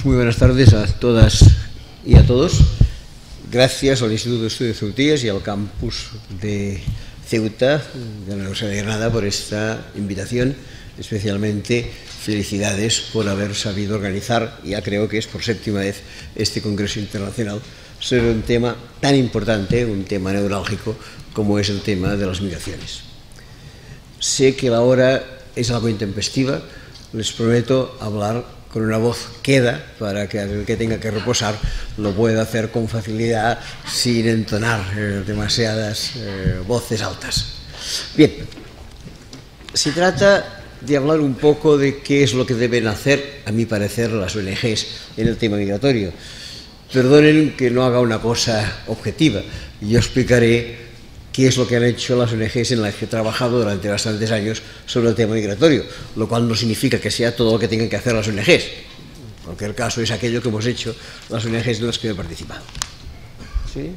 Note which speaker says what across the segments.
Speaker 1: Pues muy buenas tardes a todas y a todos. Gracias al Instituto de Estudios Ceutíes y al campus de Ceuta, de la Universidad de Granada, por esta invitación. Especialmente felicidades por haber sabido organizar, ya creo que es por séptima vez, este Congreso Internacional sobre un tema tan importante, un tema neurálgico como es el tema de las migraciones. Sé que la hora es algo intempestiva, les prometo hablar con una voz queda para que el que tenga que reposar lo pueda hacer con facilidad sin entonar demasiadas voces altas. Bien, se trata de hablar un poco de qué es lo que deben hacer, a mi parecer, las ONGs en el tema migratorio. Perdonen que no haga una cosa objetiva, yo explicaré qué es lo que han hecho las ONGs en las que he trabajado durante bastantes años sobre el tema migratorio, lo cual no significa que sea todo lo que tengan que hacer las ONGs. En cualquier caso, es aquello que hemos hecho las ONGs en las que he participado. ¿Sí?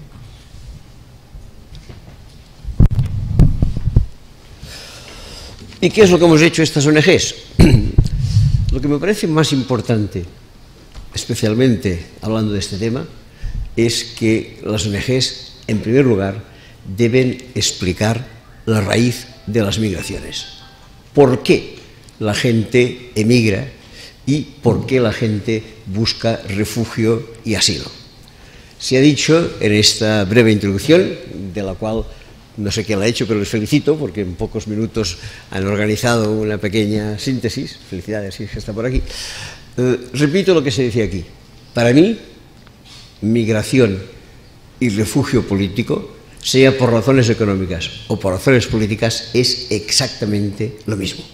Speaker 1: ¿Y qué es lo que hemos hecho estas ONGs? Lo que me parece más importante, especialmente hablando de este tema, es que las ONGs, en primer lugar, deben explicar la raíz de las migraciones. ¿Por qué la gente emigra y por qué la gente busca refugio y asilo? Se ha dicho en esta breve introducción, de la cual no sé quién la ha hecho, pero les felicito porque en pocos minutos han organizado una pequeña síntesis. Felicidades, si es que está por aquí. Repito lo que se decía aquí. Para mí, migración y refugio político, sea por razones económicas o por razones políticas, es exactamente lo mismo.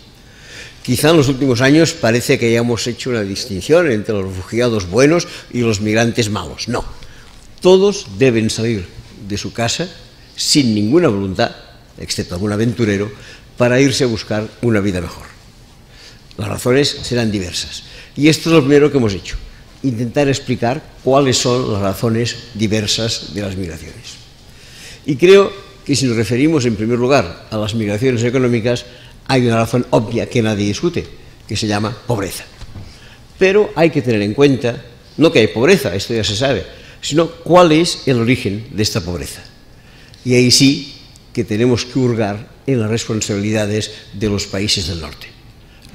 Speaker 1: Quizá en los últimos años parece que hayamos hecho una distinción entre los refugiados buenos y los migrantes malos. No, todos deben salir de su casa sin ninguna voluntad, excepto algún aventurero, para irse a buscar una vida mejor. Las razones serán diversas. Y esto es lo primero que hemos hecho, intentar explicar cuáles son las razones diversas de las migraciones. Y creo que si nos referimos en primer lugar a las migraciones económicas, hay una razón obvia que nadie discute, que se llama pobreza. Pero hay que tener en cuenta, no que hay pobreza, esto ya se sabe, sino cuál es el origen de esta pobreza. Y ahí sí que tenemos que hurgar en las responsabilidades de los países del norte.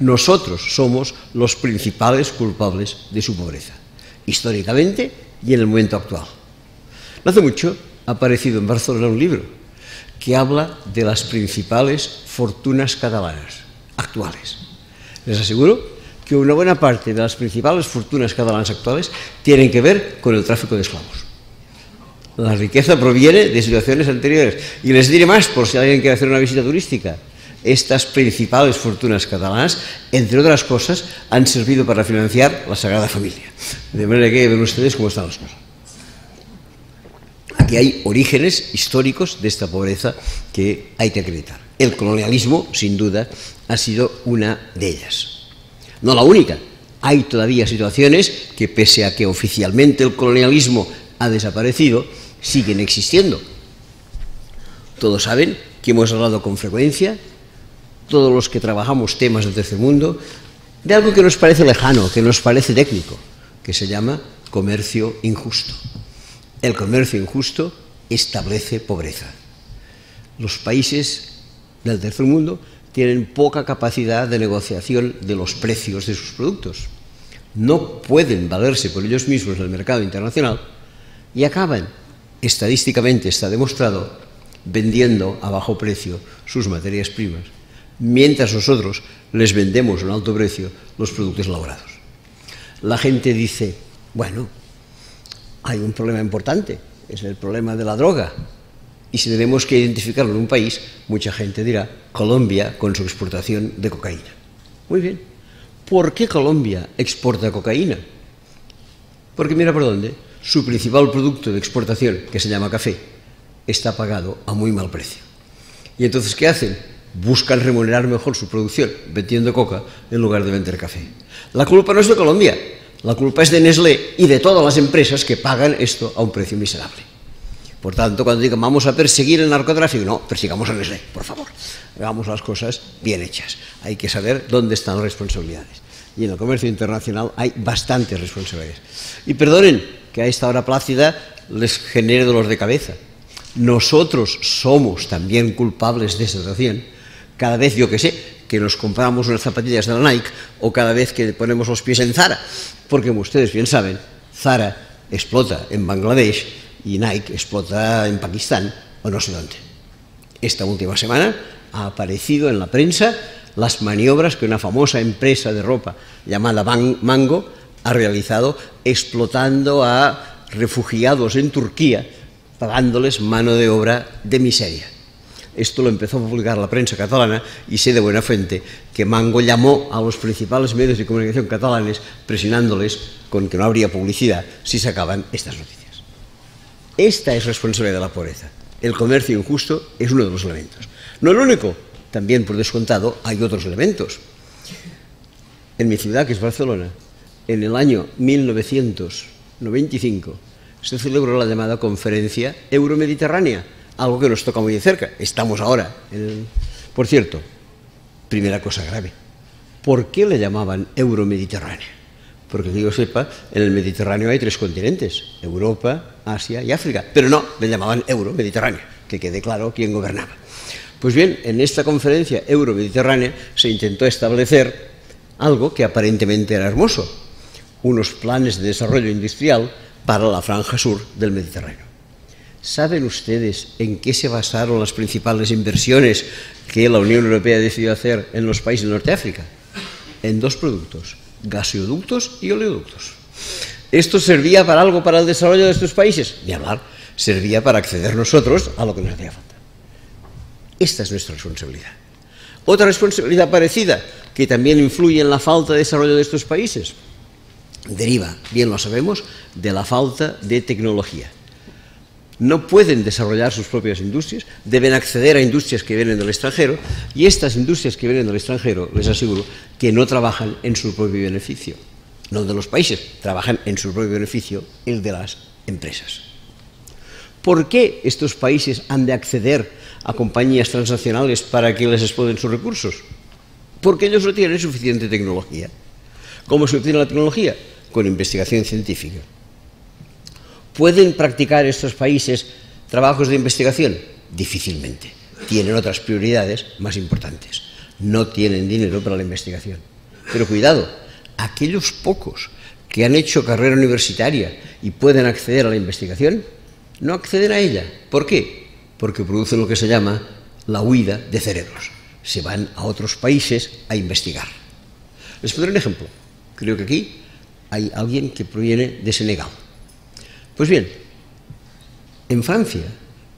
Speaker 1: Nosotros somos los principales culpables de su pobreza, históricamente y en el momento actual. No hace mucho ha aparecido en Barcelona un libro que habla de las principales fortunas catalanas actuales. Les aseguro que una buena parte de las principales fortunas catalanas actuales tienen que ver con el tráfico de esclavos. La riqueza proviene de situaciones anteriores. Y les diré más, por si alguien quiere hacer una visita turística. Estas principales fortunas catalanas, entre otras cosas, han servido para financiar la Sagrada Familia. De manera que ven ustedes cómo están las cosas. Aquí hay orígenes históricos de esta pobreza que hay que acreditar. El colonialismo, sin duda, ha sido una de ellas. No la única. Hay todavía situaciones que, pese a que oficialmente el colonialismo ha desaparecido, siguen existiendo. Todos saben que hemos hablado con frecuencia, todos los que trabajamos temas del tercer mundo, de algo que nos parece lejano, que nos parece técnico, que se llama comercio injusto. El comercio injusto establece pobreza. Los países del tercer mundo tienen poca capacidad de negociación de los precios de sus productos. No pueden valerse por ellos mismos en el mercado internacional y acaban, estadísticamente está demostrado, vendiendo a bajo precio sus materias primas, mientras nosotros les vendemos a un alto precio los productos elaborados. La gente dice, bueno, hay un problema importante, es el problema de la droga, y si tenemos que identificarlo en un país, mucha gente dirá, Colombia con su exportación de cocaína. Muy bien, ¿por qué Colombia exporta cocaína? Porque mira por dónde, su principal producto de exportación, que se llama café, está pagado a muy mal precio. Y entonces, ¿qué hacen? Buscan remunerar mejor su producción vendiendo coca en lugar de vender café. La culpa no es de Colombia, la culpa es de Nestlé y de todas las empresas que pagan esto a un precio miserable. Por tanto, cuando digan vamos a perseguir el narcotráfico, no, persigamos a Nestlé, por favor. Hagamos las cosas bien hechas. Hay que saber dónde están las responsabilidades. y en el comercio internacional hay bastantes responsabilidades. Y perdonen que a esta hora plácida les genere dolor de cabeza. Nosotros somos también culpables de esta situación. Cada vez, yo que sé, que nos compramos unas zapatillas de la Nike o cada vez que ponemos los pies en Zara, porque como ustedes bien saben, Zara explota en Bangladesh y Nike explota en Pakistán o no sé dónde. Esta última semana ha aparecido en la prensa las maniobras que una famosa empresa de ropa llamada Mango ha realizado explotando a refugiados en Turquía, pagándoles mano de obra de miseria. Esto lo empezó a publicar la prensa catalana y sé de buena fuente que Mango llamó a los principales medios de comunicación catalanes presionándoles con que no habría publicidad si sacaban estas noticias. Esta es responsabilidad de la pobreza. El comercio injusto es uno de los elementos. No el único, también por descontado hay otros elementos. En mi ciudad, que es Barcelona, en el año 1995 se celebró la llamada Conferencia Euromediterránea, algo que nos toca muy de cerca. Estamos ahora. Por cierto, primera cosa grave, ¿por qué le llamaban Euromediterránea? Porque que yo sepa, en el Mediterráneo hay 3 continentes, Europa, Asia y África, pero no, le llamaban Euromediterránea, que quede claro quién gobernaba. Pues bien, en esta conferencia Euromediterránea se intentó establecer algo que aparentemente era hermoso, unos planes de desarrollo industrial para la franja sur del Mediterráneo. ¿Saben ustedes en qué se basaron las principales inversiones que la Unión Europea decidió hacer en los países de Norte de África? En 2 productos, gasoductos y oleoductos. ¿Esto servía para algo para el desarrollo de estos países? Ni hablar, servía para acceder nosotros a lo que nos hacía falta. Esta es nuestra responsabilidad. Otra responsabilidad parecida, que también influye en la falta de desarrollo de estos países, deriva, bien lo sabemos, de la falta de tecnología. No pueden desarrollar sus propias industrias, deben acceder a industrias que vienen del extranjero, y estas industrias que vienen del extranjero, les aseguro, que no trabajan en su propio beneficio. No de los países, trabajan en su propio beneficio, el de las empresas. ¿Por qué estos países han de acceder a compañías transnacionales para que les exploten sus recursos? Porque ellos no tienen suficiente tecnología. ¿Cómo se obtiene la tecnología? Con investigación científica. ¿Pueden practicar estos países trabajos de investigación? Difícilmente. Tienen otras prioridades más importantes. No tienen dinero para la investigación. Pero cuidado, aquellos pocos que han hecho carrera universitaria y pueden acceder a la investigación, no acceden a ella. ¿Por qué? Porque producen lo que se llama la huida de cerebros. Se van a otros países a investigar. Les pondré un ejemplo. Creo que aquí hay alguien que proviene de Senegal. Pues bien, en Francia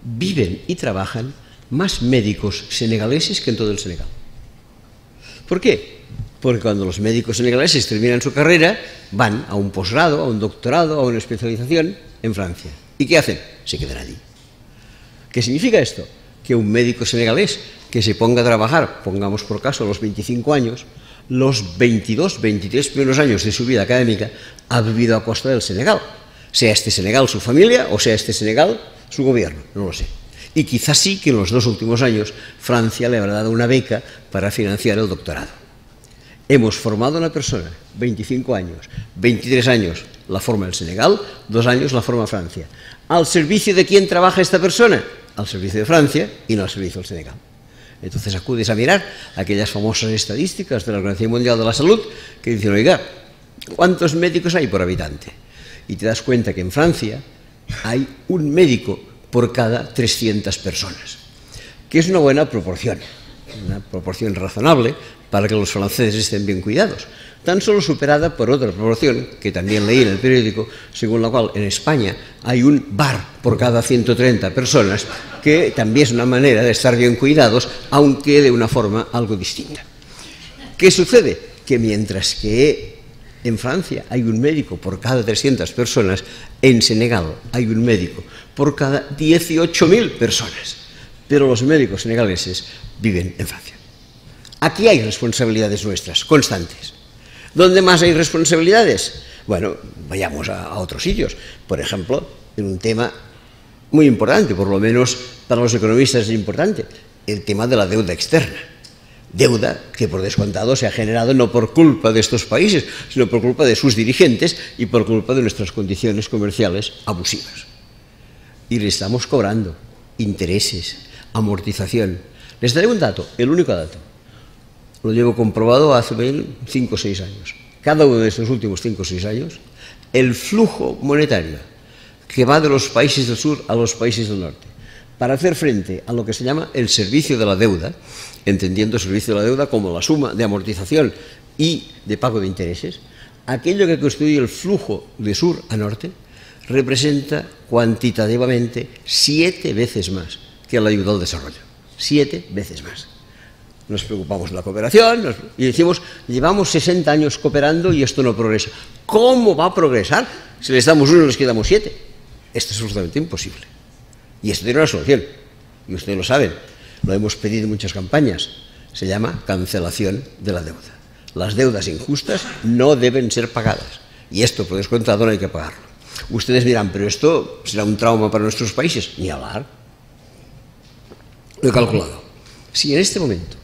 Speaker 1: viven y trabajan más médicos senegaleses que en todo el Senegal. ¿Por qué? Porque cuando los médicos senegaleses terminan su carrera, van a un posgrado, a un doctorado, a una especialización en Francia. ¿Y qué hacen? Se quedan allí. ¿Qué significa esto? Que un médico senegalés que se ponga a trabajar, pongamos por caso a los 25 años, los 22, 23 primeros años de su vida académica ha vivido a costa del Senegal. Sea este Senegal su familia o sea este Senegal su gobierno, no lo sé. Y quizás sí que en los 2 últimos años Francia le habrá dado una beca para financiar el doctorado. Hemos formado a una persona, 25 años, 23 años la forma el Senegal, 2 años la forma Francia. ¿Al servicio de quién trabaja esta persona? Al servicio de Francia y no al servicio del Senegal. Entonces acudes a mirar aquellas famosas estadísticas de la Organización Mundial de la Salud que dicen, oiga, ¿cuántos médicos hay por habitante? Y te das cuenta que en Francia hay un médico por cada 300 personas, que es una buena proporción razonable para que los franceses estén bien cuidados, tan solo superada por otra proporción, que también leí en el periódico, según la cual en España hay un bar por cada 130 personas, que también es una manera de estar bien cuidados, aunque de una forma algo distinta. ¿Qué sucede? Que mientras que en Francia hay un médico por cada 300 personas, en Senegal hay un médico por cada 18.000 personas. Pero los médicos senegaleses viven en Francia. Aquí hay responsabilidades nuestras, constantes. ¿Dónde más hay responsabilidades? Bueno, vayamos a otros sitios. Por ejemplo, en un tema muy importante, por lo menos para los economistas es importante, el tema de la deuda externa. Deuda que, por descontado, se ha generado no por culpa de estos países, sino por culpa de sus dirigentes y por culpa de nuestras condiciones comerciales abusivas. Y le estamos cobrando intereses, amortización. Les daré un dato, el único dato. Lo llevo comprobado hace 5 o 6 años. Cada uno de estos últimos 5 o 6 años, el flujo monetario que va de los países del sur a los países del norte, para hacer frente a lo que se llama el servicio de la deuda, entendiendo el servicio de la deuda como la suma de amortización y de pago de intereses, aquello que constituye el flujo de sur a norte representa cuantitativamente 7 veces más que la ayuda al desarrollo. 7 veces más. Nos preocupamos de la cooperación y decimos, llevamos 60 años cooperando y esto no progresa. ¿Cómo va a progresar si les damos 1 y les quedamos 7? Esto es absolutamente imposible. Y esto tiene una solución, y ustedes lo saben, lo hemos pedido en muchas campañas, se llama cancelación de la deuda. Las deudas injustas no deben ser pagadas, y esto por descontado no hay que pagarlo. Ustedes dirán, pero esto será un trauma para nuestros países, ni hablar. Lo he calculado. Si en este momento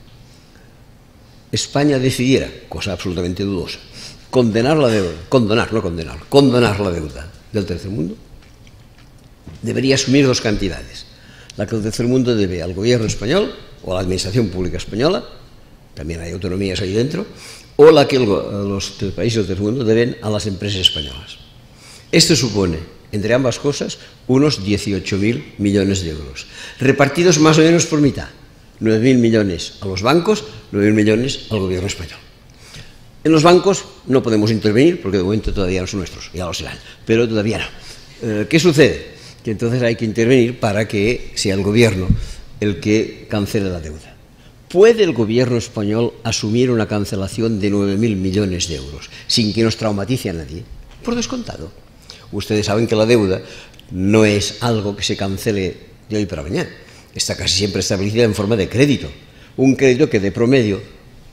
Speaker 1: España decidiera, cosa absolutamente dudosa, condonar la deuda del tercer mundo, debería asumir 2 cantidades. La que el tercer mundo debe al gobierno español o a la administración pública española, también hay autonomías ahí dentro, o la que los países del tercer mundo deben a las empresas españolas. Esto supone, entre ambas cosas, unos 18.000 millones de euros, repartidos más o menos por mitad. 9.000 millones a los bancos, 9.000 millones al gobierno español. En los bancos no podemos intervenir porque de momento todavía no son nuestros, ya lo serán, pero todavía no. ¿Qué sucede? Que entonces hay que intervenir para que sea el gobierno el que cancele la deuda. ¿Puede el gobierno español asumir una cancelación de 9.000 millones de euros sin que nos traumatice a nadie? Por descontado. Ustedes saben que la deuda no es algo que se cancele de hoy para mañana. Está casi siempre establecida en forma de crédito. Un crédito que de promedio,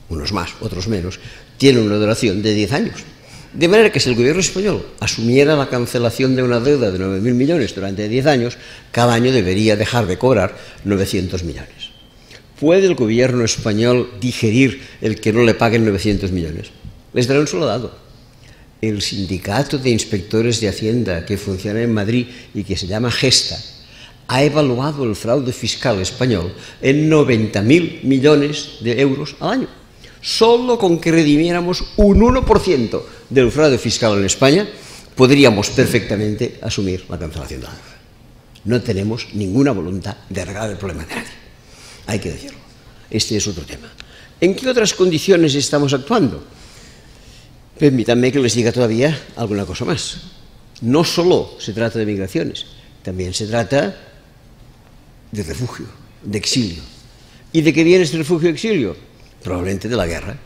Speaker 1: unos más, otros menos, tiene una duración de 10 años. De manera que si el gobierno español asumiera la cancelación de una deuda de 9.000 millones durante 10 años, cada año debería dejar de cobrar 900 millones. ¿Puede el gobierno español digerir el que no le paguen 900 millones? Les daré un solo dato. El sindicato de inspectores de Hacienda que funciona en Madrid y que se llama Gesta ha evaluado el fraude fiscal español en 90.000 millones de euros al año. Solo con que redimiéramos un 1% del fraude fiscal en España, podríamos perfectamente asumir la cancelación de la deuda. No tenemos ninguna voluntad de arreglar el problema de nadie. Hay que decirlo. Este es otro tema. ¿En qué otras condiciones estamos actuando? Permítanme que les diga todavía alguna cosa más. No solo se trata de migraciones, también se trata de refugio, de exilio. ¿Y de qué viene este refugio y exilio? Probablemente de la guerra.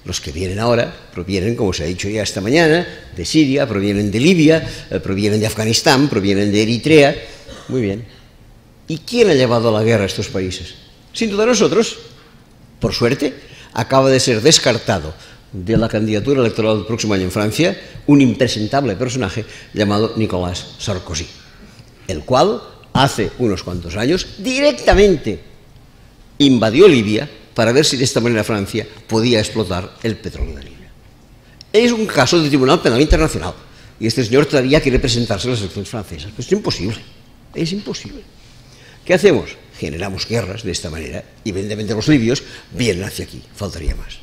Speaker 1: Los que vienen ahora provienen, como se ha dicho ya esta mañana, de Siria, provienen de Libia, provienen de Afganistán, provienen de Eritrea. Muy bien. ¿Y quién ha llevado a la guerra a estos países? Sin duda nosotros. Por suerte, acaba de ser descartado de la candidatura electoral del próximo año en Francia un impresentable personaje llamado Nicolas Sarkozy, el cual hace unos cuantos años directamente invadió Libia para ver si de esta manera Francia podía explotar el petróleo de Libia. Es un caso del Tribunal Penal Internacional y este señor todavía quiere presentarse a las elecciones francesas. Pues es imposible, es imposible. ¿Qué hacemos? Generamos guerras de esta manera y evidentemente los libios vienen hacia aquí, faltaría más.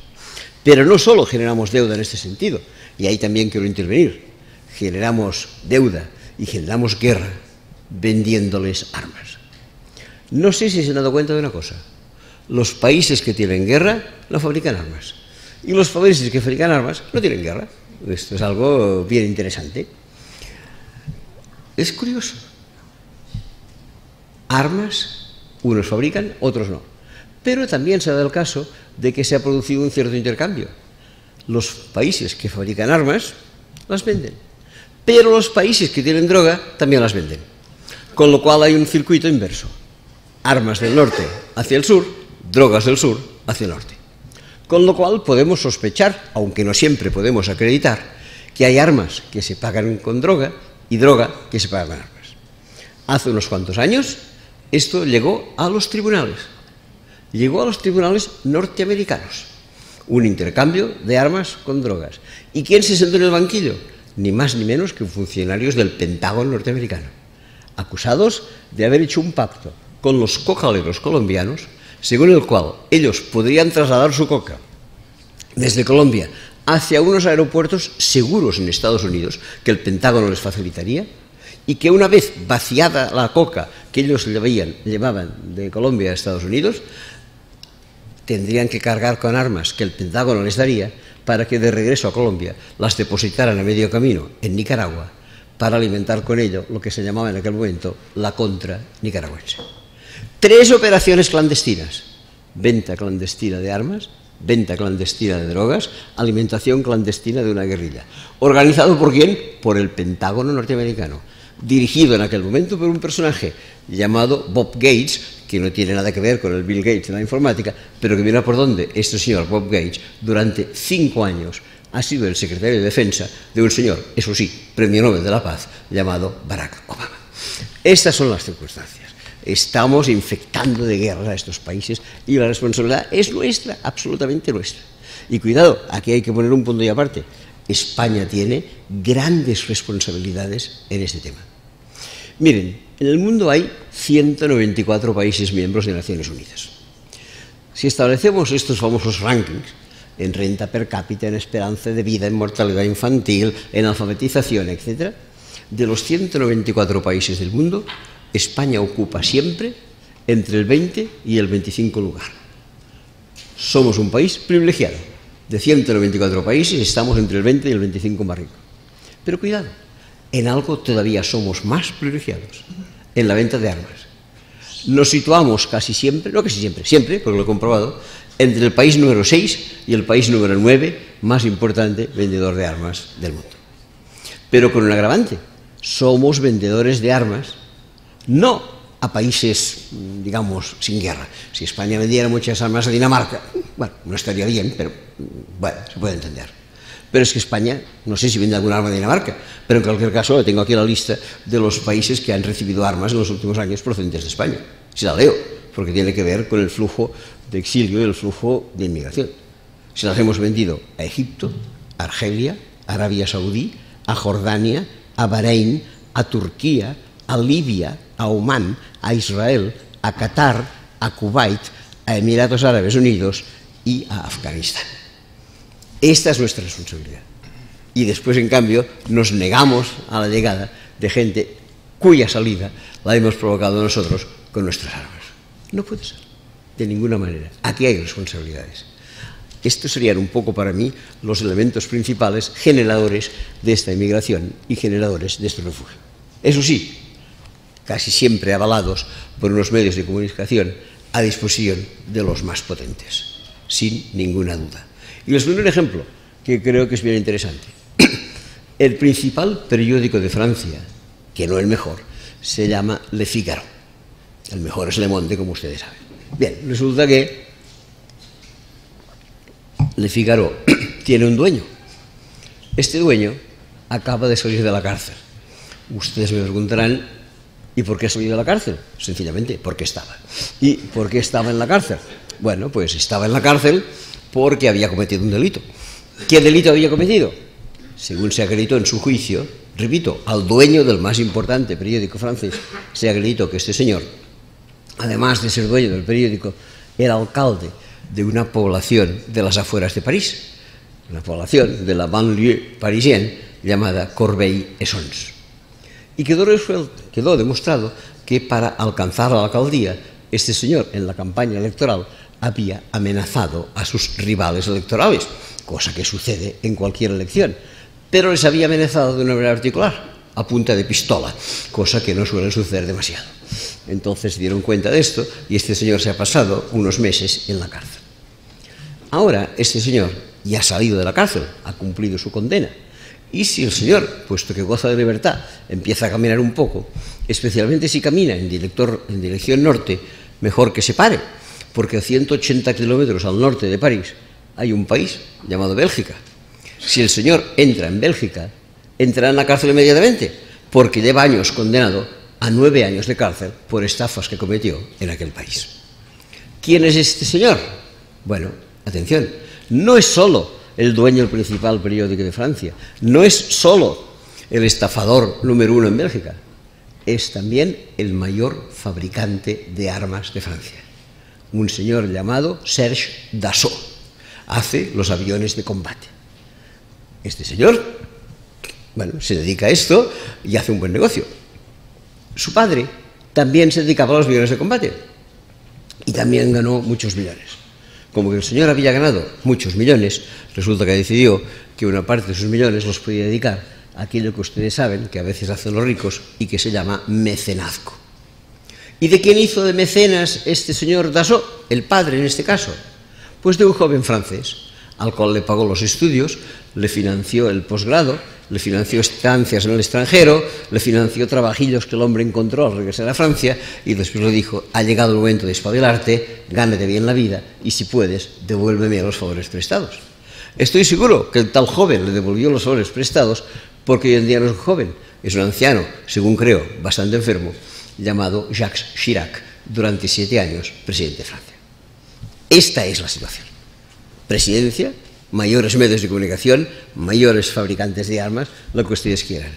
Speaker 1: Pero no solo generamos deuda en este sentido, y ahí también quiero intervenir, generamos deuda y generamos guerra vendiéndoles armas. No sé si se han dado cuenta de una cosa. Los países que tienen guerra no fabrican armas. Y los países que fabrican armas no tienen guerra. Esto es algo bien interesante. Es curioso. Armas, unos fabrican, otros no. Pero también se ha dado el caso de que se ha producido un cierto intercambio. Los países que fabrican armas las venden. Pero los países que tienen droga también las venden. Con lo cual hay un circuito inverso. Armas del norte hacia el sur, drogas del sur hacia el norte. Con lo cual podemos sospechar, aunque no siempre podemos acreditar, que hay armas que se pagan con droga y droga que se paga con armas. Hace unos cuantos años esto llegó a los tribunales llegó a los tribunales norteamericanos. Un intercambio de armas con drogas. ¿Y quién se sentó en el banquillo? Ni más ni menos que funcionarios del Pentágono norteamericano, acusados de haber hecho un pacto con los cocaleros colombianos, según el cual ellos podrían trasladar su coca desde Colombia hacia unos aeropuertos seguros en Estados Unidos, que el Pentágono les facilitaría, y que una vez vaciada la coca que ellos llevaban de Colombia a Estados Unidos, tendrían que cargar con armas que el Pentágono les daría para que de regreso a Colombia las depositaran a medio camino en Nicaragua para alimentar con ello lo que se llamaba en aquel momento la contra nicaragüense. 3 operaciones clandestinas: venta clandestina de armas, venta clandestina de drogas, alimentación clandestina de una guerrilla. ¿Organizado por quién? Por el Pentágono norteamericano, dirigido en aquel momento por un personaje llamado Bob Gates, que no tiene nada que ver con el Bill Gates de la informática, pero que mira por dónde este señor Bob Gates durante 5 años ha sido el secretario de Defensa de un señor, eso sí, premio Nobel de la Paz, llamado Barack Obama. Estas son las circunstancias. Estamos infectando de guerra a estos países y la responsabilidad es nuestra, absolutamente nuestra. Y cuidado, aquí hay que poner un punto y aparte. España tiene grandes responsabilidades en este tema. Miren, en el mundo hay 194 países miembros de Naciones Unidas. Si establecemos estos famosos rankings en renta per cápita, en esperanza de vida, en mortalidad infantil, en alfabetización, etc., de los 194 países del mundo, España ocupa siempre entre el 20 y el 25 lugar. Somos un país privilegiado. De 194 países estamos entre el 20 y el 25 más rico. Pero cuidado, en algo todavía somos más privilegiados: en la venta de armas. Nos situamos casi siempre, no casi siempre, siempre, porque lo he comprobado, entre el país número 6 y el país número 9 más importante vendedor de armas del mundo. Pero con un agravante: somos vendedores de armas no a países, digamos, sin guerra. Si España vendiera muchas armas a Dinamarca, bueno, no estaría bien, pero bueno, se puede entender. Pero es que España, no sé si vende alguna arma a Dinamarca, pero en cualquier caso tengo aquí la lista de los países que han recibido armas en los últimos años procedentes de España. Si la leo, porque tiene que ver con el flujo de exilio y el flujo de inmigración. Si las hemos vendido a Egipto, a Argelia, a Arabia Saudí, a Jordania, a Bahrein, a Turquía, a Libia, a Omán, a Israel, a Qatar, a Kuwait, a Emiratos Árabes Unidos y a Afganistán. Esta es nuestra responsabilidad. Y después, en cambio, nos negamos a la llegada de gente cuya salida la hemos provocado nosotros con nuestras armas. No puede ser, de ninguna manera. Aquí hay responsabilidades. Estos serían un poco para mí los elementos principales generadores de esta inmigración y generadores de este refugio. Eso sí, casi siempre avalados por unos medios de comunicación a disposición de los más potentes, sin ninguna duda. Y les pongo un ejemplo que creo que es bien interesante. El principal periódico de Francia, que no el mejor, se llama Le Figaro. El mejor es Le Monde, como ustedes saben. Bien, resulta que Le Figaro tiene un dueño. Este dueño acaba de salir de la cárcel. Ustedes me preguntarán, ¿y por qué ha salido de la cárcel? Sencillamente, porque estaba. ¿Y por qué estaba en la cárcel? Bueno, pues estaba en la cárcel porque había cometido un delito. ¿Qué delito había cometido? Según se acreditó en su juicio, repito, al dueño del más importante periódico francés, se acreditó que este señor, además de ser dueño del periódico, era alcalde de una población de las afueras de París, una población de la banlieue parisienne llamada Corbeil-Essonnes. Y quedó demostrado que para alcanzar la alcaldía, este señor en la campaña electoral había amenazado a sus rivales electorales, cosa que sucede en cualquier elección, pero les había amenazado de una manera particular, a punta de pistola, cosa que no suele suceder demasiado. Entonces se dieron cuenta de esto y este señor se ha pasado unos meses en la cárcel. Ahora este señor ya ha salido de la cárcel, ha cumplido su condena, y si el señor, puesto que goza de libertad, empieza a caminar un poco, especialmente si camina en dirección norte, mejor que se pare, porque a 180 kilómetros al norte de París hay un país llamado Bélgica. Si el señor entra en Bélgica, entrará en la cárcel inmediatamente, porque lleva años condenado a 9 años de cárcel por estafas que cometió en aquel país. ¿Quién es este señor? Bueno, atención, no es solo el dueño del principal periódico de Francia, no es solo el estafador número 1 en Bélgica, es también el mayor fabricante de armas de Francia, un señor llamado Serge Dassault. Hace los aviones de combate. Este señor, bueno, se dedica a esto y hace un buen negocio. Su padre también se dedicaba a los aviones de combate y también ganó muchos millones. Como que el señor había ganado muchos millones, resulta que decidió que una parte de sus millones los podía dedicar a aquello que ustedes saben, que a veces hacen los ricos y que se llama mecenazgo. ¿Y de quién hizo de mecenas este señor Dassault? El padre, en este caso. Pues de un joven francés, al cual le pagó los estudios, le financió el posgrado, le financió estancias en el extranjero, le financió trabajillos que el hombre encontró al regresar a Francia y después le dijo: ha llegado el momento de espabilarte, gánate bien la vida y si puedes, devuélveme los favores prestados. Estoy seguro que el tal joven le devolvió los favores prestados porque hoy en día no es un joven, es un anciano, según creo, bastante enfermo, llamado Jacques Chirac, durante 7 años presidente de Francia. Esta es la situación. Presidencia, mayores medios de comunicación, mayores fabricantes de armas, lo que ustedes quieran.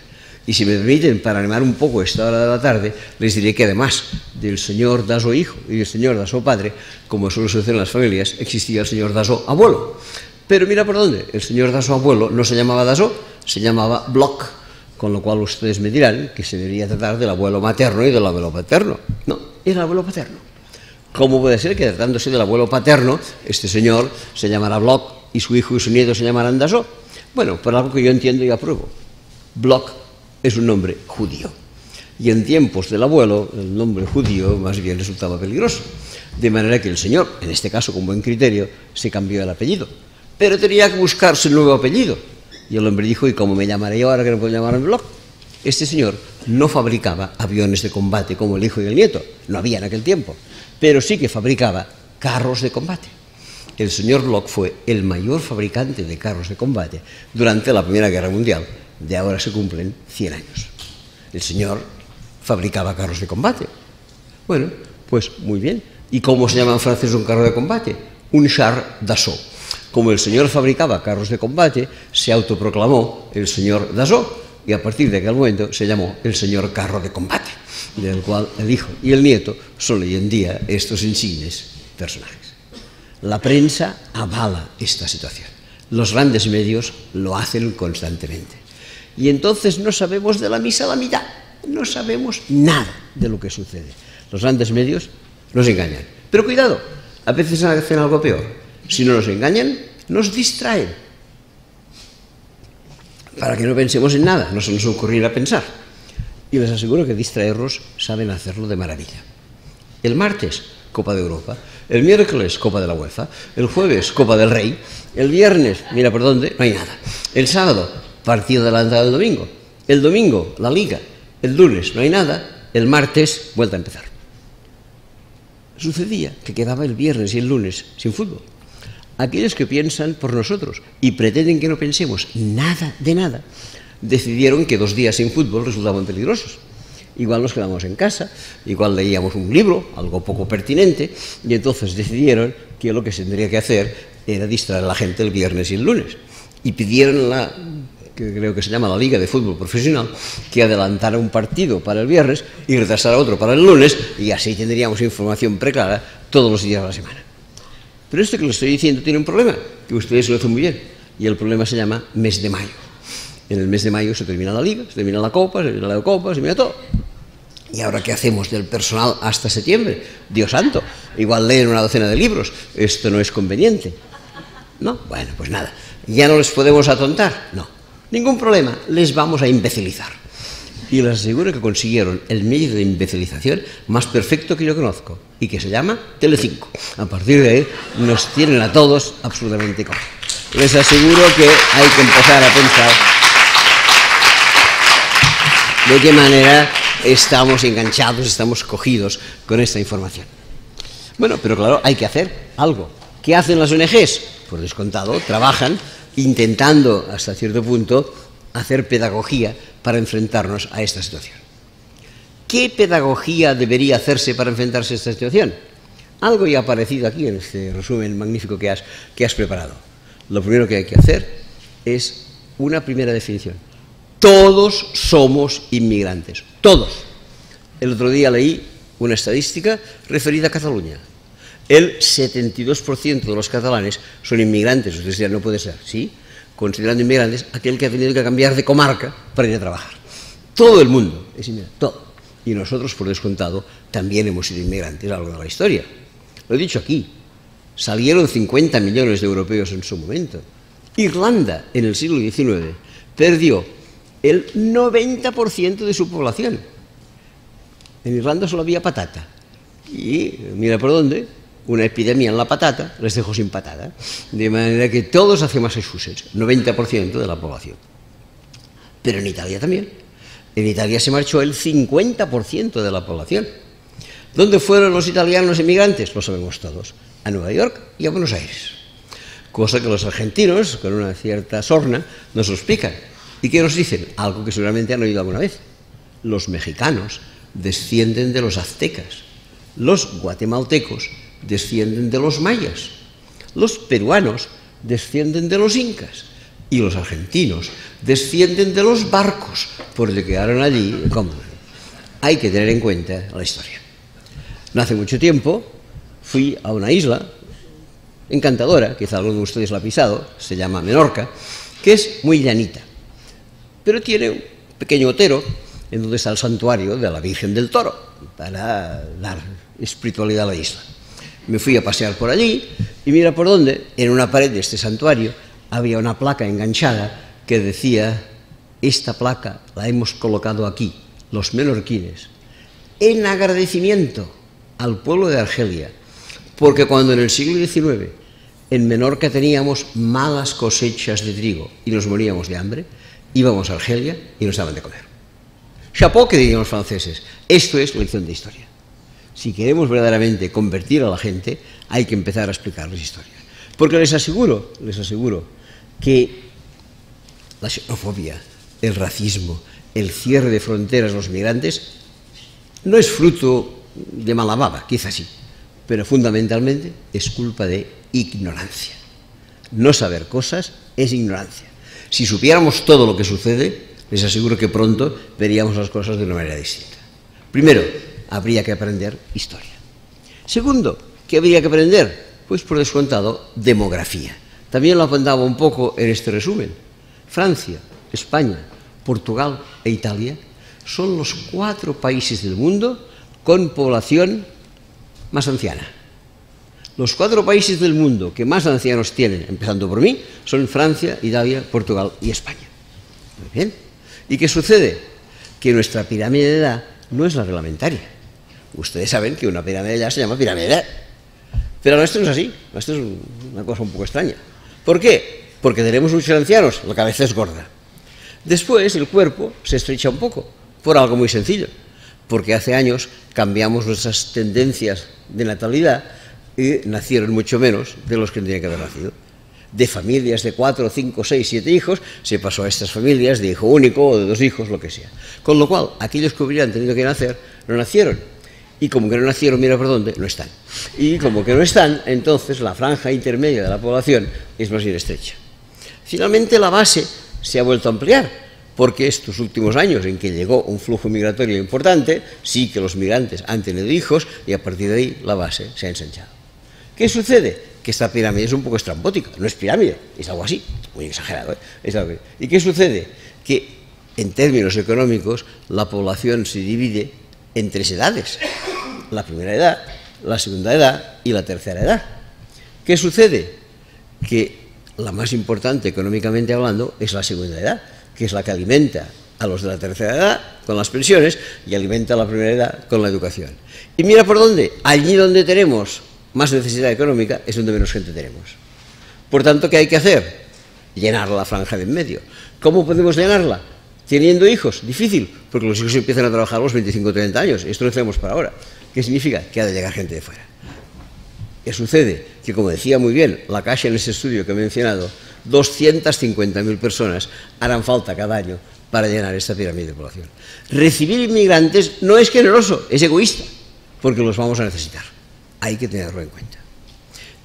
Speaker 1: Y si me permiten, para animar un poco esta hora de la tarde, les diré que además del señor Dassault hijo y del señor Dassault padre, como suele suceder en las familias, existía el señor Dassault abuelo. Pero mira por dónde, el señor Dassault abuelo no se llamaba Dassault, se llamaba Bloch, con lo cual ustedes me dirán que se debería tratar del abuelo materno y del abuelo paterno. No, era el abuelo paterno. ¿Cómo puede ser que, tratándose del abuelo paterno, este señor se llamara Bloch y su hijo y su nieto se llamarán Dassault? Bueno, por algo que yo entiendo y apruebo. Bloch es un nombre judío. Y en tiempos del abuelo, el nombre judío más bien resultaba peligroso. De manera que el señor, en este caso con buen criterio, se cambió el apellido. Pero tenía que buscarse un nuevo apellido. Y el hombre dijo: ¿y cómo me llamaré yo ahora que no puedo llamarme Bloch? Este señor no fabricaba aviones de combate como el hijo y el nieto. No había en aquel tiempo. Pero sí que fabricaba carros de combate. El señor Bloch fue el mayor fabricante de carros de combate durante la Primera Guerra Mundial. De ahora se cumplen 100 años. El señor fabricaba carros de combate. Bueno, pues muy bien. ¿Y cómo se llama en francés un carro de combate? Un char d'assaut. Como el señor fabricaba carros de combate, se autoproclamó el señor Dassault y a partir de aquel momento se llamó el señor carro de combate, del cual el hijo y el nieto son hoy en día estos insignes personajes. La prensa avala esta situación. Los grandes medios lo hacen constantemente. Y entonces no sabemos de la misa a la mitad. No sabemos nada de lo que sucede. Los grandes medios nos engañan. Pero cuidado, a veces hacen algo peor. Si no nos engañan, nos distraen. Para que no pensemos en nada, no se nos ocurrirá pensar. Y les aseguro que distraerlos saben hacerlo de maravilla. El martes, Copa de Europa. El miércoles, Copa de la UEFA. El jueves, Copa del Rey. El viernes, mira por dónde, no hay nada. El sábado, partido adelantado del domingo. El domingo, la Liga. El lunes, no hay nada. El martes, vuelta a empezar. Sucedía que quedaba el viernes y el lunes sin fútbol. Aquellos que piensan por nosotros y pretenden que no pensemos nada de nada, decidieron que 2 días sin fútbol resultaban peligrosos. Igual nos quedamos en casa, igual leíamos un libro, algo poco pertinente, y entonces decidieron que lo que se tendría que hacer era distraer a la gente el viernes y el lunes. Y pidieron que creo que se llama la Liga de Fútbol Profesional, que adelantara un partido para el viernes y retrasara otro para el lunes, y así tendríamos información preclara todos los días de la semana. Pero esto que les estoy diciendo tiene un problema, que ustedes lo hacen muy bien, y el problema se llama mes de mayo. En el mes de mayo se termina la Liga, se termina la Copa, se termina la Copa, se termina todo. ¿Y ahora qué hacemos del personal hasta septiembre? Dios santo, igual leen una docena de libros, esto no es conveniente. ¿No? Bueno, pues nada, ¿ya no les podemos atontar? No, ningún problema, les vamos a imbecilizar. Y les aseguro que consiguieron el medio de imbecilización más perfecto que yo conozco, y que se llama Telecinco. A partir de ahí nos tienen a todos absolutamente cómodos. Les aseguro que hay que empezar a pensar de qué manera estamos enganchados, estamos cogidos con esta información. Bueno, pero claro, hay que hacer algo. ¿Qué hacen las ONGs? Por descontado, trabajan intentando, hasta cierto punto, hacer pedagogía para enfrentarnos a esta situación. ¿Qué pedagogía debería hacerse para enfrentarse a esta situación? Algo ya ha aparecido aquí en este resumen magnífico que has preparado. Lo primero que hay que hacer es una primera definición. Todos somos inmigrantes, todos. El otro día leí una estadística referida a Cataluña. El 72% de los catalanes son inmigrantes. Ustedes dirán, no puede ser. Sí, considerando inmigrantes aquel que ha tenido que cambiar de comarca para ir a trabajar. Todo el mundo es inmigrante, todo. Y nosotros, por descontado, también hemos sido inmigrantes a lo largo de la historia. Lo he dicho aquí. Salieron 50 millones de europeos en su momento. Irlanda, en el siglo XIX, perdió el 90% de su población. En Irlanda solo había patata. Y mira por dónde, una epidemia en la patata les dejó sin patata. De manera que todos hacia Massachusetts, 90% de la población. Pero en Italia también. En Italia se marchó el 50% de la población. ¿Dónde fueron los italianos emigrantes? Lo sabemos todos. A Nueva York y a Buenos Aires. Cosa que los argentinos, con una cierta sorna, nos lo explican. ¿Y qué nos dicen? Algo que seguramente han oído alguna vez. Los mexicanos descienden de los aztecas. Los guatemaltecos descienden de los mayas. Los peruanos descienden de los incas. Y los argentinos descienden de los barcos, porque quedaron allí. ¿Cómo? Hay que tener en cuenta la historia. No hace mucho tiempo fui a una isla encantadora, quizá alguno de ustedes la ha pisado, se llama Menorca, que es muy llanita, pero tiene un pequeño otero en donde está el santuario de la Virgen del Toro, para dar espiritualidad a la isla. Me fui a pasear por allí y mira por dónde, en una pared de este santuario, había una placa enganchada que decía: esta placa la hemos colocado aquí, los menorquines, en agradecimiento al pueblo de Argelia, porque cuando en el siglo XIX en Menorca teníamos malas cosechas de trigo y nos moríamos de hambre, íbamos a Argelia y nos daban de comer. Chapeau, que dirían los franceses. Esto es lección de historia. Si queremos verdaderamente convertir a la gente, hay que empezar a explicarles historia. Porque les aseguro que la xenofobia, el racismo, el cierre de fronteras a los migrantes no es fruto de mala baba, quizás sí, pero fundamentalmente es culpa de ignorancia. No saber cosas es ignorancia. Si supiéramos todo lo que sucede, les aseguro que pronto veríamos las cosas de una manera distinta. Primero, habría que aprender historia. Segundo, ¿qué habría que aprender? Pues por descontado, demografía. También lo apuntaba un poco en este resumen. Francia, España, Portugal e Italia son los 4 países del mundo con población más anciana. Los 4 países del mundo que más ancianos tienen, empezando por mí, son Francia, Italia, Portugal y España. Muy bien. ¿Y qué sucede? Que nuestra pirámide de edad no es la reglamentaria. Ustedes saben que una pirámide de edad se llama pirámide de edad. Pero esto no es así. Esto es una cosa un poco extraña. ¿Por qué? Porque tenemos muchos ancianos, la cabeza es gorda. Después el cuerpo se estrecha un poco, por algo muy sencillo. Porque hace años cambiamos nuestras tendencias de natalidad y nacieron mucho menos de los que tendrían que haber nacido. De familias de 4, 5, 6, 7 hijos, se pasó a estas familias de hijo único o de 2 hijos, lo que sea. Con lo cual, aquellos que hubieran tenido que nacer, no nacieron. Y como que no nacieron, mira por dónde, no están. Y como que no están, entonces la franja intermedia de la población es más bien estrecha. Finalmente, la base se ha vuelto a ampliar, porque estos últimos años en que llegó un flujo migratorio importante, sí que los migrantes han tenido hijos y a partir de ahí la base se ha ensanchado. ¿Qué sucede? Que esta pirámide es un poco estrambótica, no es pirámide, es algo así, muy exagerado, ¿eh? ¿Y qué sucede? Que en términos económicos la población se divide en 3 edades, la primera edad, la segunda edad y la tercera edad. ¿Qué sucede? Que la más importante económicamente hablando es la segunda edad, que es la que alimenta a los de la tercera edad con las pensiones y alimenta a la primera edad con la educación. Y mira por dónde, allí donde tenemos más necesidad económica es donde menos gente tenemos. Por tanto, ¿qué hay que hacer? Llenar la franja de en medio. ¿Cómo podemos llenarla? ¿Teniendo hijos? Difícil, porque los hijos empiezan a trabajar a los 25 o 30 años. Esto lo hacemos para ahora. ¿Qué significa? Que ha de llegar gente de fuera. ¿Qué sucede? Que, como decía muy bien la Caixa en ese estudio que he mencionado, 250.000 personas harán falta cada año para llenar esta pirámide de población. Recibir inmigrantes no es generoso, es egoísta, porque los vamos a necesitar. hay que tenerlo en cuenta.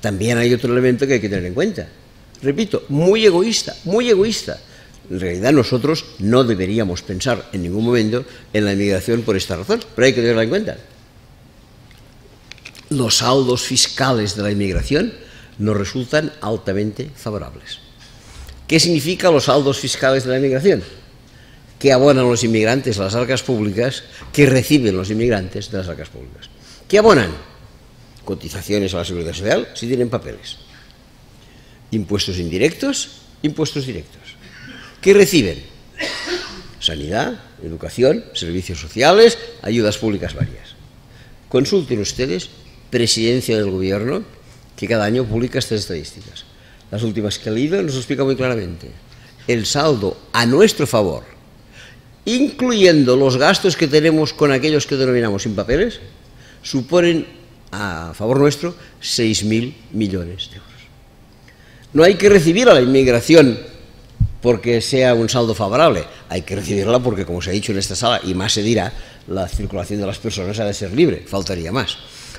Speaker 1: También hay otro elemento que hay que tener en cuenta. Repito, muy egoísta, muy egoísta. En realidad nosotros no deberíamos pensar en ningún momento en la inmigración por esta razón, pero hay que tenerla en cuenta. Los saldos fiscales de la inmigración nos resultan altamente favorables. ¿Qué significan los saldos fiscales de la inmigración? ¿Qué abonan los inmigrantes a las arcas públicas? ¿Qué reciben los inmigrantes de las arcas públicas? ¿Qué abonan? Cotizaciones a la Seguridad Social si tienen papeles. Impuestos indirectos, impuestos directos. ¿Qué reciben? Sanidad, educación, servicios sociales, ayudas públicas varias. Consulten ustedes, Presidencia del Gobierno, que cada año publica estas estadísticas. Las últimas que he leído nos lo explica muy claramente. El saldo a nuestro favor, incluyendo los gastos que tenemos con aquellos que denominamos sin papeles, suponen a favor nuestro 6.000 millones de euros. No hay que recibir a la inmigración porque sea un saldo favorable, hay que recibirla porque, como se ha dicho en esta sala, y más se dirá, la circulación de las personas ha de ser libre, faltaría más.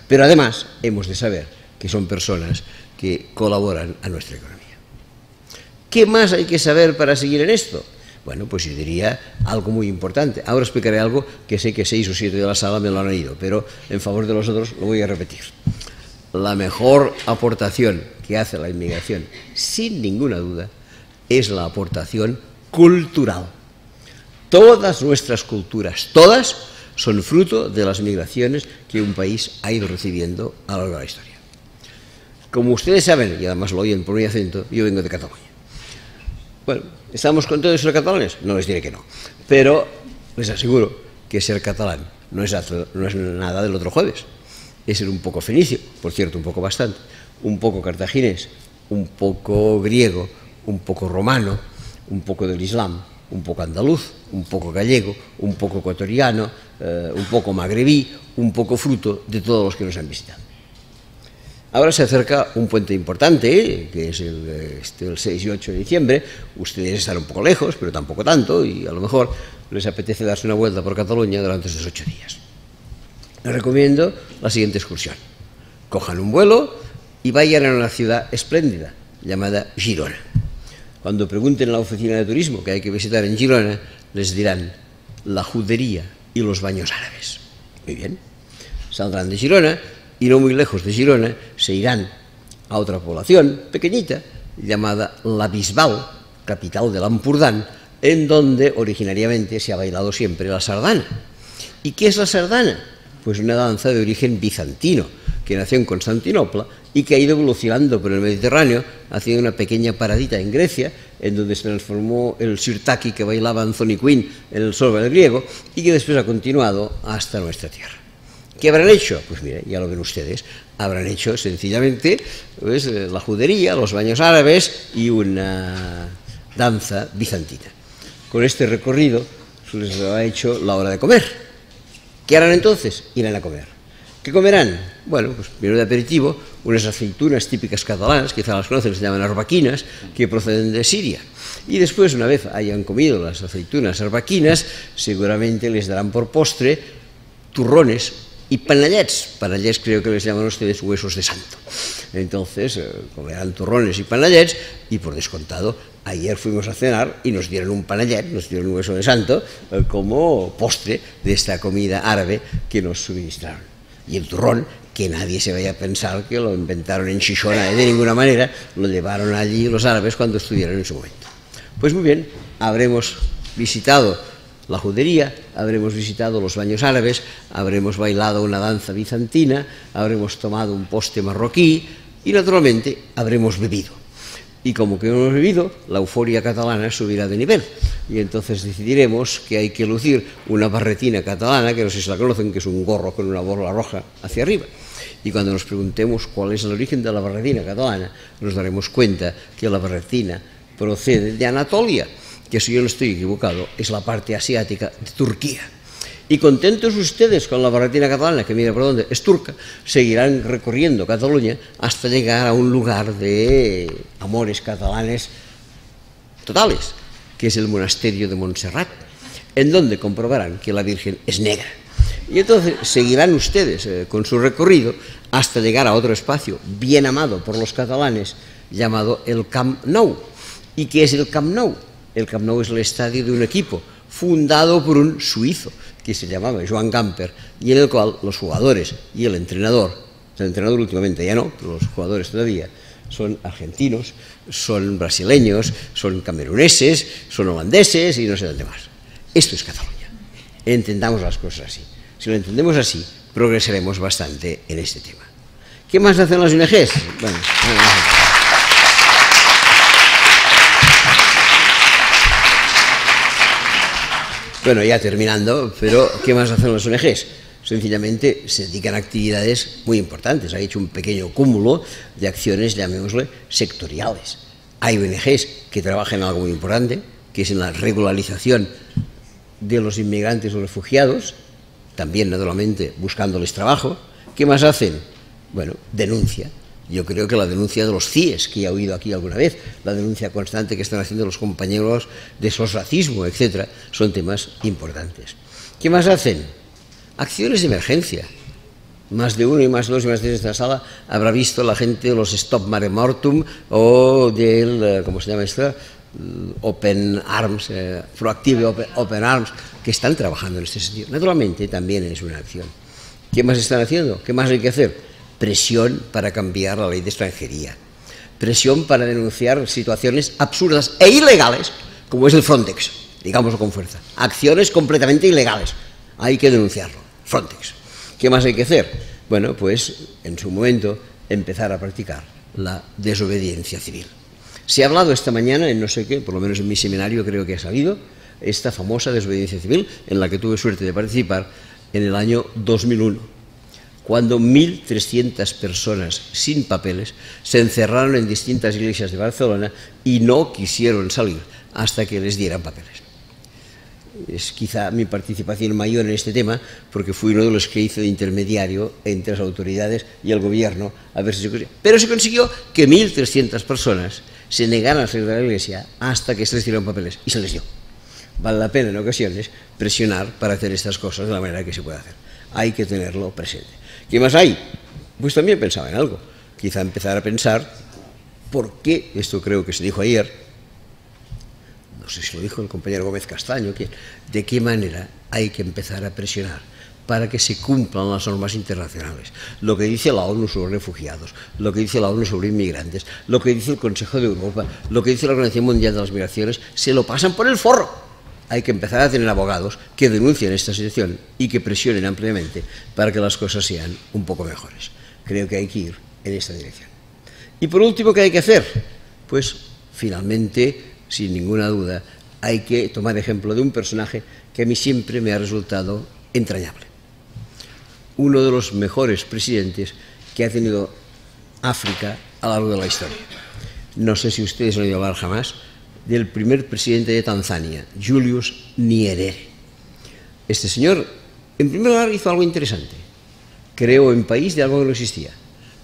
Speaker 1: Pero además hemos de saber que son personas que colaboran a nuestra economía. ¿Qué más hay que saber para seguir en esto? Bueno, pues yo diría algo muy importante. Ahora explicaré algo que sé que 6 o 7 de la sala me lo han oído, pero en favor de los otros lo voy a repetir. La mejor aportación que hace la inmigración, sin ninguna duda, es la aportación cultural. Todas nuestras culturas, todas, son fruto de las migraciones que un país ha ido recibiendo a lo largo de la historia. Como ustedes saben, y además lo oyen por mi acento, yo vengo de Cataluña. Bueno, ¿estamos contentos de ser catalanes? No les diré que no, pero les aseguro que ser catalán no es nada del otro jueves. Es ser un poco fenicio, por cierto, un poco bastante, un poco cartaginés, un poco griego, un poco romano, un poco del Islam, un poco andaluz, un poco gallego, un poco ecuatoriano, un poco magrebí, un poco fruto de todos los que nos han visitado. Ahora se acerca un puente importante, que es el 6 y 8 de diciembre. Ustedes están un poco lejos, pero tampoco tanto, y a lo mejor les apetece darse una vuelta por Cataluña durante esos 8 días. Les recomiendo la siguiente excursión. Cojan un vuelo y vayan a una ciudad espléndida llamada Girona. Cuando pregunten en la oficina de turismo que hay que visitar en Girona, les dirán la judería y los baños árabes. Muy bien. Saldrán de Girona y no muy lejos de Girona se irán a otra población pequeñita llamada La Bisbal, capital del Ampurdán, en donde originariamente se ha bailado siempre la sardana. ¿Y qué es la sardana? Pues una danza de origen bizantino, que nació en Constantinopla y que ha ido evolucionando por el Mediterráneo, haciendo una pequeña paradita en Grecia, en donde se transformó el sirtaki que bailaba Anthony Quinn en el sol del griego, y que después ha continuado hasta nuestra tierra. ¿Qué habrán hecho? Pues mire, ya lo ven ustedes, habrán hecho sencillamente pues, la judería, los baños árabes y una danza bizantina. Con este recorrido se les ha hecho la hora de comer. ¿Qué harán entonces? Irán a comer. ¿Qué comerán? Bueno, pues primero de aperitivo, unas aceitunas típicas catalanas, quizá las conocen, se llaman arbaquinas, que proceden de Siria. Y después, una vez hayan comido las aceitunas arbaquinas, seguramente les darán por postre turrones y panallets. Panallets creo que les llaman ustedes huesos de santo. Entonces, comerán turrones y panallets, y por descontado, ayer fuimos a cenar y nos dieron un panallet, nos dieron un hueso de santo, como postre de esta comida árabe que nos suministraron. Y el turrón, que nadie se vaya a pensar que lo inventaron en Shishona de ninguna manera, lo llevaron allí los árabes cuando estuvieron en su momento. Pues muy bien, habremos visitado la judería, habremos visitado los baños árabes, habremos bailado una danza bizantina, habremos tomado un postre marroquí y naturalmente habremos bebido. Y como que hemos bebido, la euforia catalana subirá de nivel. Y entonces decidiremos que hay que lucir una barretina catalana, que no sé si la conocen, que es un gorro con una bola roja hacia arriba. Y cuando nos preguntemos cuál es el origen de la barretina catalana, nos daremos cuenta que la barretina procede de Anatolia, que si yo no estoy equivocado, es la parte asiática de Turquía. Y contentos ustedes con la barretina catalana, que mira por dónde, es turca, seguirán recorriendo Cataluña hasta llegar a un lugar de amores catalanes totales, que es el monasterio de Montserrat, en donde comprobarán que la Virgen es negra. Y entonces seguirán ustedes con su recorrido hasta llegar a otro espacio bien amado por los catalanes llamado el Camp Nou. ¿Y qué es el Camp Nou? El Camp Nou es el estadio de un equipo fundado por un suizo que se llamaba Joan Gamper y en el cual los jugadores y el entrenador últimamente ya no, pero los jugadores todavía, son argentinos, son brasileños, son cameruneses, son holandeses y no sé dónde más. Esto es Cataluña. Entendamos las cosas así. Si lo entendemos así, progresaremos bastante en este tema. ¿Qué más hacen las ONGs? Bueno, ya terminando, pero ¿qué más hacen las ONGs? Sencillamente se dedican a actividades muy importantes. Ha hecho un pequeño cúmulo de acciones, llamémosle, sectoriales. Hay ONGs que trabajan en algo muy importante, que es en la regularización de los inmigrantes o refugiados, también naturalmente buscándoles trabajo. ¿Qué más hacen? Bueno, denuncia. Yo creo que la denuncia de los CIES, que ya he oído aquí alguna vez, la denuncia constante que están haciendo los compañeros de sosracismo, etcétera, son temas importantes. ¿Qué más hacen? Acciones de emergencia. Más de uno y más dos y más tres de esta sala habrá visto la gente de los Stop Mare Mortum o del, ¿cómo se llama esto? Open Arms, Proactive Open Arms, que están trabajando en este sentido. Naturalmente también es una acción. ¿Qué más están haciendo? ¿Qué más hay que hacer? Presión para cambiar la ley de extranjería. Presión para denunciar situaciones absurdas e ilegales, como es el Frontex, digámoslo con fuerza. Acciones completamente ilegales. Hay que denunciarlo. Frontex. ¿Qué más hay que hacer? Bueno, pues en su momento empezar a practicar la desobediencia civil. Se ha hablado esta mañana en no sé qué, por lo menos en mi seminario creo que ha salido, esta famosa desobediencia civil en la que tuve suerte de participar en el año 2001, cuando 1.300 personas sin papeles se encerraron en distintas iglesias de Barcelona y no quisieron salir hasta que les dieran papeles. Es quizá mi participación mayor en este tema, porque fui uno de los que hice de intermediario entre las autoridades y el gobierno, a ver si se consiguió. Pero se consiguió que 1.300 personas se negaran a salir de la iglesia hasta que se les dieron papeles, y se les dio. Vale la pena en ocasiones presionar para hacer estas cosas de la manera que se puede hacer. Hay que tenerlo presente. ¿Qué más hay? Pues también pensaba en algo. Quizá empezar a pensar por qué, esto creo que se dijo ayer, no sé si lo dijo el compañero Gómez Castaño, de qué manera hay que empezar a presionar para que se cumplan las normas internacionales. Lo que dice la ONU sobre refugiados, lo que dice la ONU sobre inmigrantes, lo que dice el Consejo de Europa, lo que dice la Organización Mundial de las Migraciones, se lo pasan por el forro. Hay que empezar a tener abogados que denuncien esta situación y que presionen ampliamente para que las cosas sean un poco mejores. Creo que hay que ir en esta dirección. Y por último, ¿qué hay que hacer? Pues finalmente, sin ninguna duda, hay que tomar ejemplo de un personaje que a mí siempre me ha resultado entrañable. Uno de los mejores presidentes que ha tenido África a lo largo de la historia. No sé si ustedes han oído hablar jamás del primer presidente de Tanzania, Julius Nyerere. Este señor, en primer lugar, hizo algo interesante. Creó en país de algo que no existía,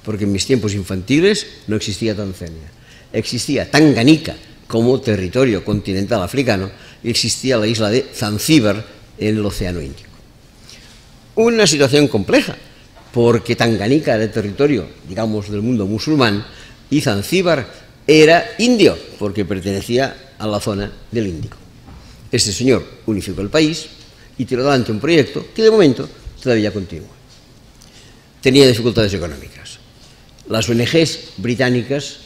Speaker 1: porque en mis tiempos infantiles no existía Tanzania. Existía Tanganica como territorio continental africano y existía la isla de Zanzíbar en el Océano Índico. Una situación compleja, porque Tanganica era el territorio, digamos, del mundo musulmán y Zanzíbar era indio, porque pertenecía a la zona del Índico. Este señor unificó el país y tiró adelante un proyecto que de momento todavía continúa. Tenía dificultades económicas. Las ONGs británicas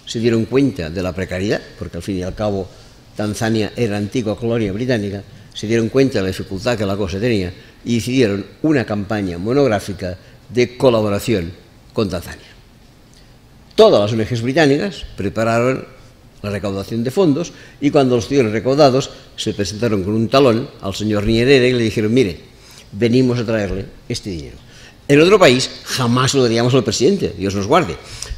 Speaker 1: se dieron cuenta de la precariedad, porque al fin y al cabo Tanzania era antigua colonia británica, se dieron cuenta de la dificultad que la cosa tenía y decidieron una campaña monográfica de colaboración con Tanzania. Todas las ONGs británicas prepararon la recaudación de fondos y cuando los tuvieron recaudados se presentaron con un talón al señor Nyerere y le dijeron: mire, venimos a traerle este dinero. En otro país jamás lo daríamos al presidente, Dios nos guarde,